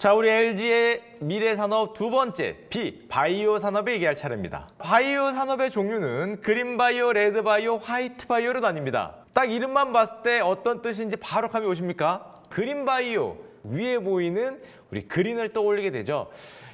자, 우리 LG의 미래 산업 두 번째 B, 바이오 산업에 얘기할 차례입니다. 바이오 산업의 종류는 그린 바이오, 레드 바이오, 화이트 바이오로 나뉩니다. 딱 이름만 봤을 때 어떤 뜻인지 바로 감이 오십니까? 그린 바이오, 위에 보이는 우리 그린을 떠올리게 되죠.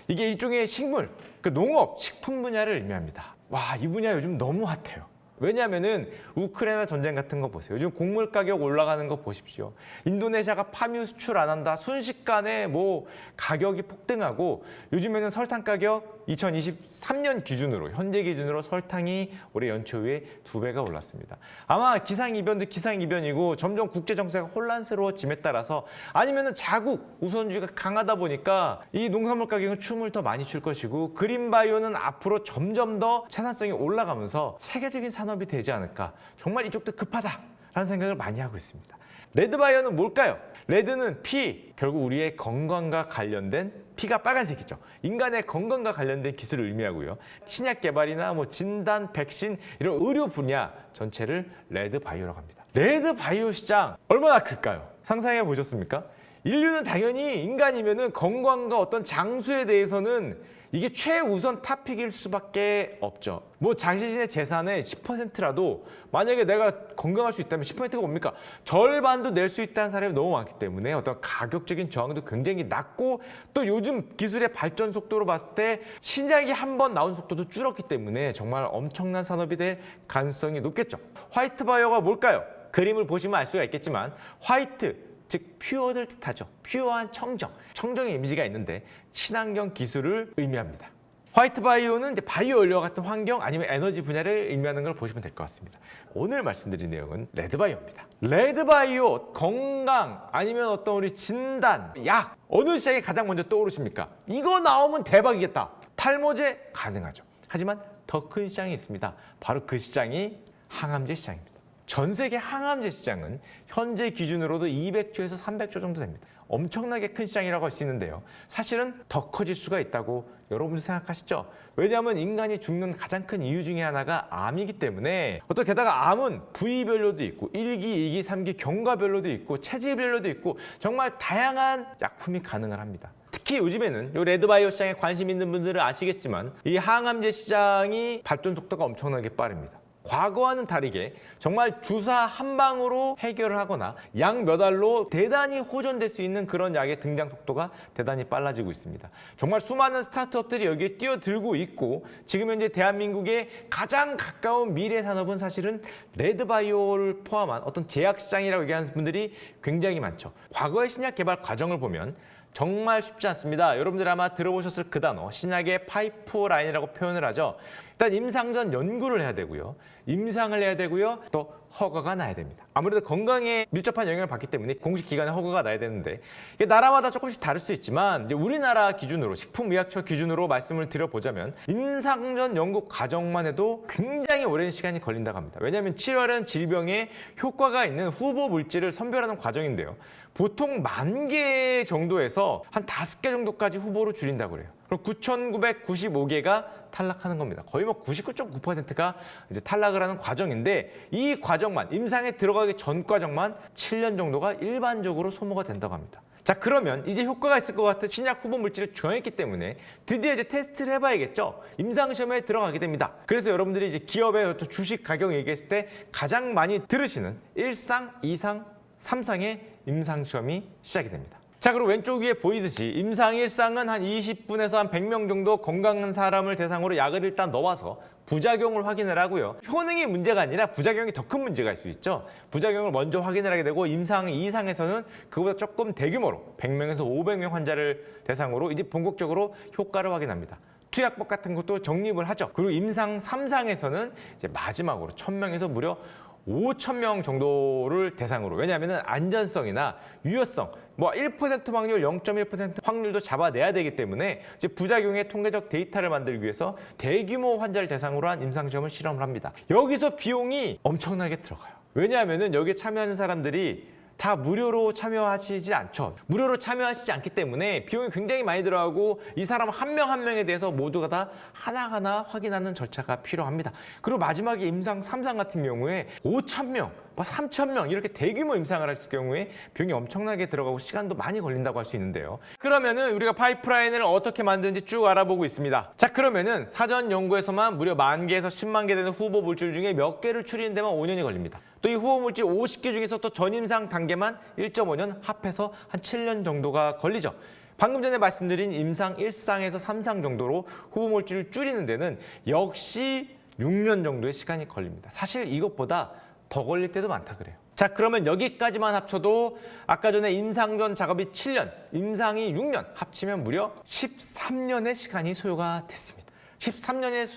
이게 일종의 식물, 그 농업, 식품 분야를 의미합니다. 와, 이 분야 요즘 너무 핫해요. 왜냐하면은 우크라이나 전쟁 같은 거 보세요. 요즘 곡물 가격 올라가는 거 보십시오. 인도네시아가 파묘 수출 안 한다. 순식간에 뭐 가격이 폭등하고 요즘에는 설탕 가격 2023년 기준으로 현재 기준으로 설탕이 올해 연초에 2배가 올랐습니다. 아마 기상이변도 기상이변이고 점점 국제 정세가 혼란스러워짐에 따라서 아니면은 자국 우선주의가 강하다 보니까 이 농산물 가격은 춤을 더 많이 출 것이고 그린 바이오는 앞으로 점점 더 생산성이 올라가면서 세계적인 산업이 되지 않을까. 정말 이쪽도 급하다라는 생각을 많이 하고 있습니다. 레드 바이오는 뭘까요? 레드는 피, 결국 우리의 건강과 관련된 피가 빨간색이죠. 인간의 건강과 관련된 기술을 의미하고요. 신약 개발이나 뭐 진단, 백신 이런 의료 분야 전체를 레드 바이오라고 합니다. 레드 바이오 시장 얼마나 클까요? 상상해 보셨습니까? 인류는 당연히 인간이면은 건강과 어떤 장수에 대해서는 이게 최우선 탑픽일 수밖에 없죠. 뭐 자신의 재산의 10%라도 만약에 내가 건강할 수 있다면 10%가 뭡니까? 절반도 낼 수 있다는 사람이 너무 많기 때문에 어떤 가격적인 저항도 굉장히 낮고 또 요즘 기술의 발전 속도로 봤을 때 신약이 한 번 나온 속도도 줄었기 때문에 정말 엄청난 산업이 될 가능성이 높겠죠. 화이트 바이오가 뭘까요? 그림을 보시면 알 수가 있겠지만 화이트, 즉 퓨어를 뜻하죠. 퓨어한 청정, 청정의 이미지가 있는데 친환경 기술을 의미합니다. 화이트 바이오는 이제 바이오 연료 같은 환경 아니면 에너지 분야를 의미하는 걸 보시면 될 것 같습니다. 오늘 말씀드린 내용은 레드 바이오입니다. 레드 바이오, 건강 아니면 어떤 우리 진단, 약 어느 시장이 가장 먼저 떠오르십니까? 이거 나오면 대박이겠다. 탈모제 가능하죠. 하지만 더 큰 시장이 있습니다. 바로 그 시장이 항암제 시장입니다. 전 세계 항암제 시장은 현재 기준으로도 200조에서 300조 정도 됩니다. 엄청나게 큰 시장이라고 할 수 있는데요. 사실은 더 커질 수가 있다고 여러분도 생각하시죠? 왜냐하면 인간이 죽는 가장 큰 이유 중에 하나가 암이기 때문에 또 게다가 암은 부위별로도 있고 1기, 2기, 3기 경과별로도 있고 체질별로도 있고 정말 다양한 약품이 가능을 합니다. 특히 요즘에는 이 레드바이오 시장에 관심 있는 분들은 아시겠지만 이 항암제 시장이 발전 속도가 엄청나게 빠릅니다. 과거와는 다르게 정말 주사 한 방으로 해결을 하거나 약 몇 알로 대단히 호전될 수 있는 그런 약의 등장 속도가 대단히 빨라지고 있습니다. 정말 수많은 스타트업들이 여기에 뛰어들고 있고 지금 현재 대한민국의 가장 가까운 미래 산업은 사실은 레드바이오를 포함한 어떤 제약시장이라고 얘기하는 분들이 굉장히 많죠. 과거의 신약 개발 과정을 보면 정말 쉽지 않습니다. 여러분들 아마 들어보셨을 그 단어, 신약의 파이프라인이라고 표현을 하죠. 일단 임상전 연구를 해야 되고요. 임상을 해야 되고요. 또 허가가 나야 됩니다. 아무래도 건강에 밀접한 영향을 받기 때문에 공식 기관의 허가가 나야 되는데 이게 나라마다 조금씩 다를 수 있지만 이제 우리나라 기준으로 식품의약처 기준으로 말씀을 드려보자면 임상전 연구 과정만 해도 굉장히 오랜 시간이 걸린다고 합니다. 왜냐하면 치료하는 질병에 효과가 있는 후보 물질을 선별하는 과정인데요. 보통 10,000개 정도에서 한 5개 정도까지 후보로 줄인다고 그래요. 그럼 9,995개가 탈락하는 겁니다. 거의 뭐 99.9%가 이제 탈락을 하는 과정인데 이 과정만 임상에 들어가기 전 과정만 7년 정도가 일반적으로 소모가 된다고 합니다. 자, 그러면 이제 효과가 있을 것 같은 신약 후보 물질을 정했기 때문에 드디어 이제 테스트를 해봐야겠죠. 임상시험에 들어가게 됩니다. 그래서 여러분들이 이제 기업의 주식 가격 얘기했을 때 가장 많이 들으시는 1상, 2상, 3상의 임상시험이 시작이 됩니다. 자, 그리고 왼쪽 위에 보이듯이 임상 1상은 한 20분에서 한 100명 정도 건강한 사람을 대상으로 약을 일단 넣어서 부작용을 확인을 하고요. 효능이 문제가 아니라 부작용이 더 큰 문제가 있을 수 있죠. 부작용을 먼저 확인을 하게 되고 임상 2상에서는 그보다 조금 대규모로 100명에서 500명 환자를 대상으로 이제 본격적으로 효과를 확인합니다. 투약법 같은 것도 정립을 하죠. 그리고 임상 3상에서는 이제 마지막으로 1,000명에서 무려 5,000명 정도를 대상으로, 왜냐하면 안전성이나 유효성, 뭐 1% 확률, 0.1% 확률도 잡아내야 되기 때문에 이제 부작용의 통계적 데이터를 만들기 위해서 대규모 환자를 대상으로 한 임상시험을 실험을 합니다. 여기서 비용이 엄청나게 들어가요. 왜냐하면 여기에 참여하는 사람들이 다 무료로 참여하시지 않죠. 무료로 참여하시지 않기 때문에 비용이 굉장히 많이 들어가고 이 사람 한 명 한 명에 대해서 모두가 다 하나하나 확인하는 절차가 필요합니다. 그리고 마지막에 임상 3상 같은 경우에 5,000명 뭐 3,000명 이렇게 대규모 임상을 했을 경우에 비용이 엄청나게 들어가고 시간도 많이 걸린다고 할 수 있는데요. 그러면은 우리가 파이프라인을 어떻게 만드는지 쭉 알아보고 있습니다. 자, 그러면은 사전 연구에서만 무려 10,000개에서 100,000개 되는 후보 물질 중에 몇 개를 추리는 데만 5년이 걸립니다. 또 이 후보 물질 50개 중에서 또 전임상 단계만 1.5년, 합해서 한 7년 정도가 걸리죠. 방금 전에 말씀드린 임상 1상에서 3상 정도로 후보 물질을 줄이는 데는 역시 6년 정도의 시간이 걸립니다. 사실 이것보다 더 걸릴 때도 많다 그래요. 자, 그러면 여기까지만 합쳐도 아까 전에 임상 전 작업이 7년, 임상이 6년, 합치면 무려 13년의 시간이 소요가 됐습니다. 13년의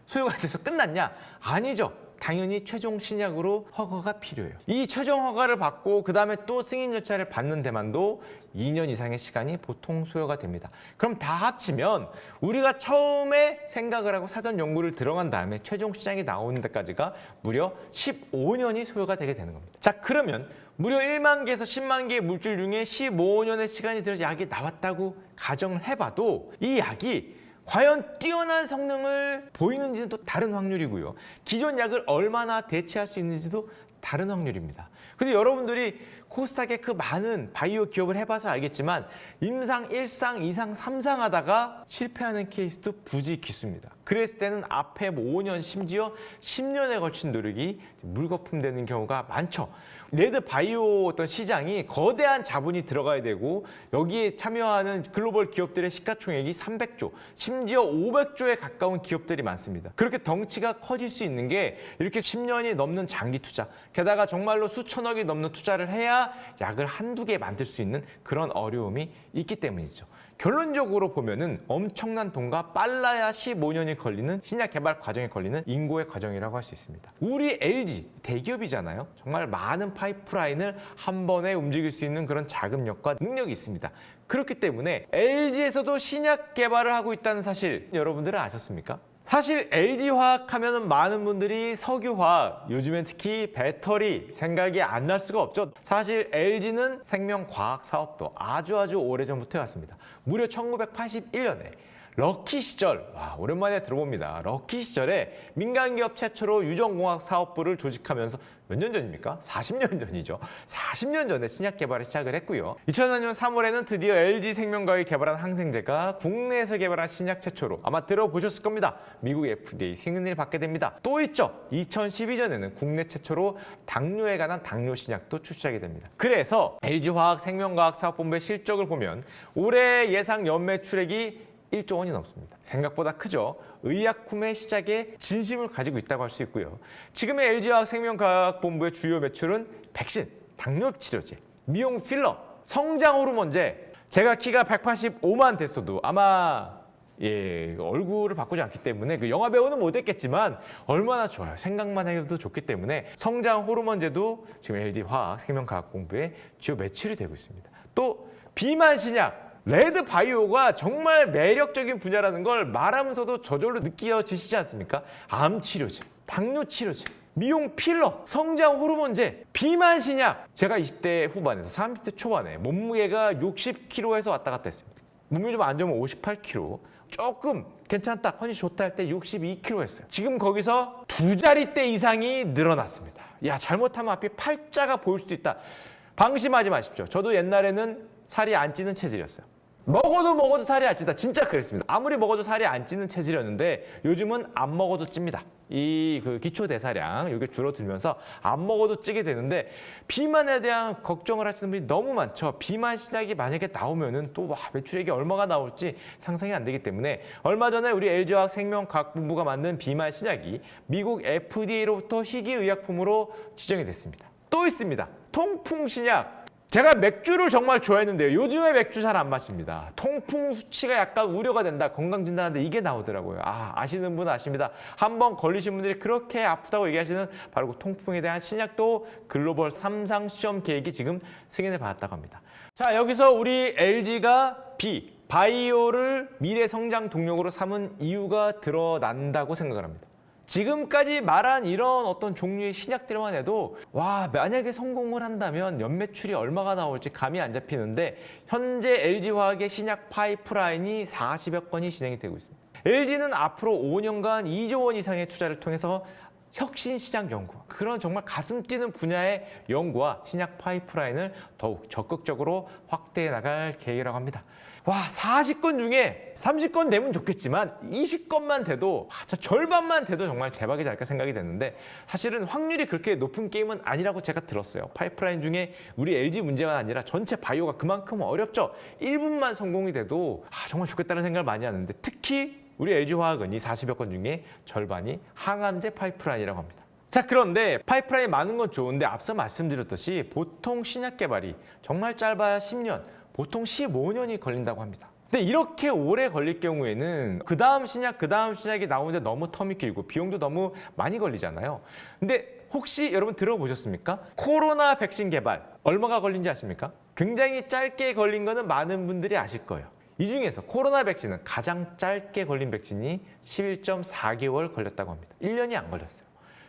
소요가 돼서 끝났냐? 아니죠. 당연히 최종 신약으로 허가가 필요해요. 이 최종 허가를 받고 그 다음에 또 승인 절차를 받는 데만도 2년 이상의 시간이 보통 소요가 됩니다. 그럼 다 합치면 우리가 처음에 생각을 하고 사전 연구를 들어간 다음에 최종 신약이 나오는 데까지가 무려 15년이 소요가 되게 되는 겁니다. 자, 그러면 무려 1만 개에서 10만 개의 물질 중에 15년의 시간이 들어서 약이 나왔다고 가정을 해봐도 이 약이 과연 뛰어난 성능을 보이는지는 또 다른 확률이고요. 기존 약을 얼마나 대체할 수 있는지도 다른 확률입니다. 근데 여러분들이 코스닥의 그 많은 바이오 기업을 해봐서 알겠지만 임상 1상, 2상, 3상 하다가 실패하는 케이스도 부지 기수입니다. 그랬을 때는 앞에 뭐 5년, 심지어 10년에 걸친 노력이 물거품 되는 경우가 많죠. 레드 바이오 어떤 시장이 거대한 자본이 들어가야 되고 여기에 참여하는 글로벌 기업들의 시가총액이 300조, 심지어 500조에 가까운 기업들이 많습니다. 그렇게 덩치가 커질 수 있는 게 이렇게 10년이 넘는 장기 투자, 게다가 정말로 수천억이 넘는 투자를 해야 약을 한두 개 만들 수 있는 그런 어려움이 있기 때문이죠. 결론적으로 보면은 엄청난 돈과 빨라야 15년이 걸리는 신약 개발 과정에 걸리는 인고의 과정이라고 할 수 있습니다. 우리 LG 대기업이잖아요. 정말 많은 파이프라인을 한 번에 움직일 수 있는 그런 자금력과 능력이 있습니다. 그렇기 때문에 LG에서도 신약 개발을 하고 있다는 사실 여러분들은 아셨습니까? 사실 LG화학 하면은 많은 분들이 석유화학, 요즘엔 특히 배터리 생각이 안 날 수가 없죠. 사실 LG는 생명과학 사업도 아주 오래전부터 해왔습니다. 무려 1981년에 럭키 시절, 와, 오랜만에 들어봅니다. 럭키 시절에 민간기업 최초로 유전공학 사업부를 조직하면서 몇 년 전입니까? 40년 전이죠. 40년 전에 신약 개발을 시작을 했고요. 2004년 3월에는 드디어 LG생명과학이 개발한 항생제가 국내에서 개발한 신약 최초로 아마 들어보셨을 겁니다. 미국 FDA 승인을 받게 됩니다. 또 있죠. 2012년에는 국내 최초로 당뇨에 관한 당뇨 신약도 출시하게 됩니다. 그래서 LG화학생명과학사업본부의 실적을 보면 올해 예상 연매출액이 1조 원이 넘습니다. 생각보다 크죠. 의약품의 시작에 진심을 가지고 있다고 할 수 있고요. 지금의 LG화학생명과학본부의 주요 매출은 백신, 당뇨 치료제, 미용 필러, 성장 호르몬제. 제가 키가 185만 됐어도 아마 얼굴을 바꾸지 않기 때문에 그 영화 배우는 못했겠지만 얼마나 좋아요. 생각만 해도 좋기 때문에 성장 호르몬제도 지금 LG화학생명과학본부의 주요 매출이 되고 있습니다. 또 비만 신약. 레드 바이오가 정말 매력적인 분야라는 걸 말하면서도 저절로 느껴지시지 않습니까? 암 치료제, 당뇨 치료제, 미용 필러, 성장 호르몬제, 비만 신약. 제가 20대 후반에서 30대 초반에 몸무게가 60kg에서 왔다 갔다 했습니다. 몸이 좀 안 좋으면 58kg. 조금 괜찮다, 컨디션 좋다 할 때 62kg 했어요. 지금 거기서 2자릿대 이상이 늘어났습니다. 야, 잘못하면 앞에 팔자가 보일 수도 있다. 방심하지 마십시오. 저도 옛날에는 살이 안 찌는 체질이었어요. 먹어도 살이 안 찐다. 진짜 그랬습니다. 아무리 먹어도 살이 안 찌는 체질이었는데 요즘은 안 먹어도 찝니다. 이 기초 대사량 이게 줄어들면서 안 먹어도 찌게 되는데 비만에 대한 걱정을 하시는 분이 너무 많죠. 비만 신약이 만약에 나오면은 또 매출액이 얼마가 나올지 상상이 안 되기 때문에 얼마 전에 우리 LG화학 생명과학본부가 만든 비만 신약이 미국 FDA로부터 희귀의약품으로 지정이 됐습니다. 또 있습니다. 통풍 신약. 제가 맥주를 정말 좋아했는데요. 요즘에 맥주 잘 안 마십니다. 통풍 수치가 약간 우려가 된다. 건강진단하는데 이게 나오더라고요. 아시는 분은 아십니다. 한번 걸리신 분들이 그렇게 아프다고 얘기하시는 바로 그 통풍에 대한 신약도 글로벌 3상 시험 계획이 지금 승인을 받았다고 합니다. 자, 여기서 우리 LG가 바이오를 미래 성장 동력으로 삼은 이유가 드러난다고 생각을 합니다. 지금까지 말한 이런 어떤 종류의 신약들만 해도 와, 만약에 성공을 한다면 연매출이 얼마가 나올지 감이 안 잡히는데 현재 LG화학의 신약 파이프라인이 40여 건이 진행이 되고 있습니다. LG는 앞으로 5년간 2조 원 이상의 투자를 통해서 혁신 시장 연구, 그런 정말 가슴 뛰는 분야의 연구와 신약 파이프라인을 더욱 적극적으로 확대해 나갈 계획이라고 합니다. 와, 40건 중에 30건 되면 좋겠지만 20건만 돼도 저 절반만 돼도 정말 대박이지 않을까 생각이 됐는데, 사실은 확률이 그렇게 높은 게임은 아니라고 제가 들었어요. 파이프라인 중에 우리 LG 문제만 아니라 전체 바이오가 그만큼 어렵죠. 1분만 성공이 돼도 정말 좋겠다는 생각을 많이 하는데, 특히 우리 LG화학은 이 40여 건 중에 절반이 항암제 파이프라인이라고 합니다. 자, 그런데 파이프라인이 많은 건 좋은데 앞서 말씀드렸듯이 보통 신약 개발이 정말 짧아야 10년, 보통 15년이 걸린다고 합니다. 근데 이렇게 오래 걸릴 경우에는 그 다음 신약이 나오는데 너무 텀이 길고 비용도 너무 많이 걸리잖아요. 근데 혹시 여러분 들어보셨습니까? 코로나 백신 개발 얼마가 걸린지 아십니까? 굉장히 짧게 걸린 거는 많은 분들이 아실 거예요. 이 중에서 코로나 백신은 가장 짧게 걸린 백신이 11.4개월 걸렸다고 합니다. 1년이 안 걸렸어요.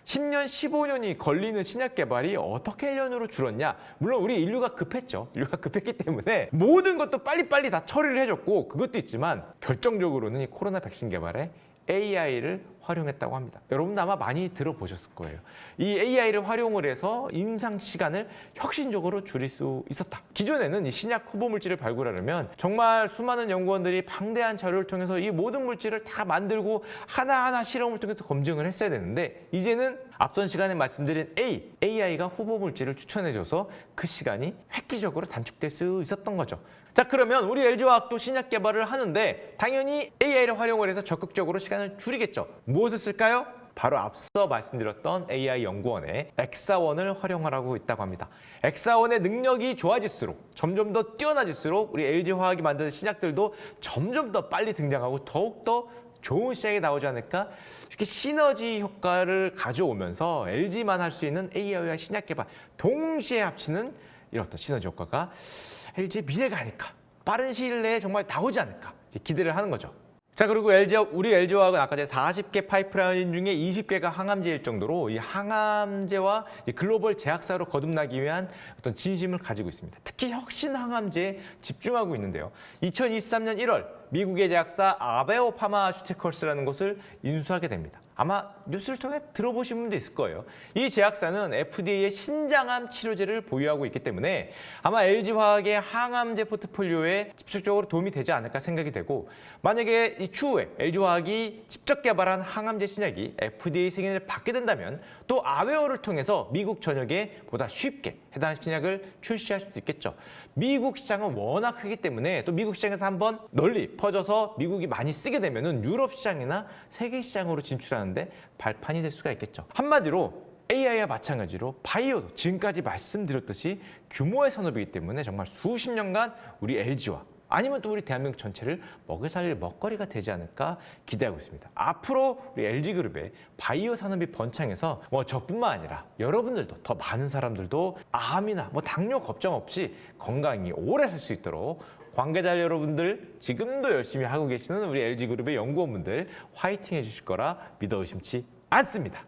10년, 15년이 걸리는 신약 개발이 어떻게 1년으로 줄었냐? 물론 우리 인류가 급했죠. 인류가 급했기 때문에 모든 것도 빨리빨리 다 처리를 해줬고, 그것도 있지만 결정적으로는 이 코로나 백신 개발에 AI를 활용했다고 합니다. 여러분도 아마 많이 들어보셨을 거예요. 이 AI를 활용을 해서 임상 시간을 혁신적으로 줄일 수 있었다. 기존에는 이 신약 후보 물질을 발굴하려면 정말 수많은 연구원들이 방대한 자료를 통해서 이 모든 물질을 다 만들고 하나하나 실험을 통해서 검증을 했어야 되는데, 이제는 앞선 시간에 말씀드린 AI가 후보 물질을 추천해줘서 그 시간이 획기적으로 단축될 수 있었던 거죠. 자, 그러면 우리 LG화학도 신약 개발을 하는데 당연히 AI를 활용을 해서 적극적으로 시간을 줄이겠죠. 무엇을 쓸까요? 바로 앞서 말씀드렸던 AI 연구원의 엑사원을 활용하고 있다고 합니다. 엑사원의 능력이 좋아질수록, 점점 더 뛰어나질수록 우리 LG화학이 만드는 신약들도 점점 더 빨리 등장하고 더욱더 좋은 시장이 나오지 않을까? 이렇게 시너지 효과를 가져오면서 LG만 할 수 있는 AI와 신약 개발 동시에 합치는 이런 어떤 시너지 효과가 LG의 미래가 아닐까, 빠른 시일 내에 정말 나오지 않을까 기대를 하는 거죠. 자, 그리고 우리 LG화학은 아까 전에 40개 파이프라인 중에 20개가 항암제일 정도로 이 항암제와 글로벌 제약사로 거듭나기 위한 어떤 진심을 가지고 있습니다. 특히 혁신 항암제에 집중하고 있는데요. 2023년 1월 미국의 제약사 아베오 파마슈티컬스라는 곳을 인수하게 됩니다. 아마 뉴스를 통해 들어보신 분도 있을 거예요. 이 제약사는 FDA의 신장암 치료제를 보유하고 있기 때문에 아마 LG화학의 항암제 포트폴리오에 직접적으로 도움이 되지 않을까 생각이 되고, 만약에 이 추후에 LG화학이 직접 개발한 항암제 신약이 FDA 승인을 받게 된다면 또 아웨어를 통해서 미국 전역에 보다 쉽게 해당 신약을 출시할 수도 있겠죠. 미국 시장은 워낙 크기 때문에 또 미국 시장에서 한번 널리 퍼져서 미국이 많이 쓰게 되면은 유럽 시장이나 세계 시장으로 진출하는데 발판이 될 수가 있겠죠. 한마디로 AI와 마찬가지로 바이오도 지금까지 말씀드렸듯이 규모의 산업이기 때문에 정말 수십 년간 우리 LG와 아니면 또 우리 대한민국 전체를 먹여 살릴 먹거리가 되지 않을까 기대하고 있습니다. 앞으로 우리 LG그룹의 바이오 산업이 번창해서 저뿐만 아니라 여러분들도, 더 많은 사람들도 암이나 당뇨 걱정 없이 건강히 오래 살 수 있도록 관계자 여러분들, 지금도 열심히 하고 계시는 우리 LG그룹의 연구원분들 화이팅 해주실 거라 믿어 의심치 않습니다.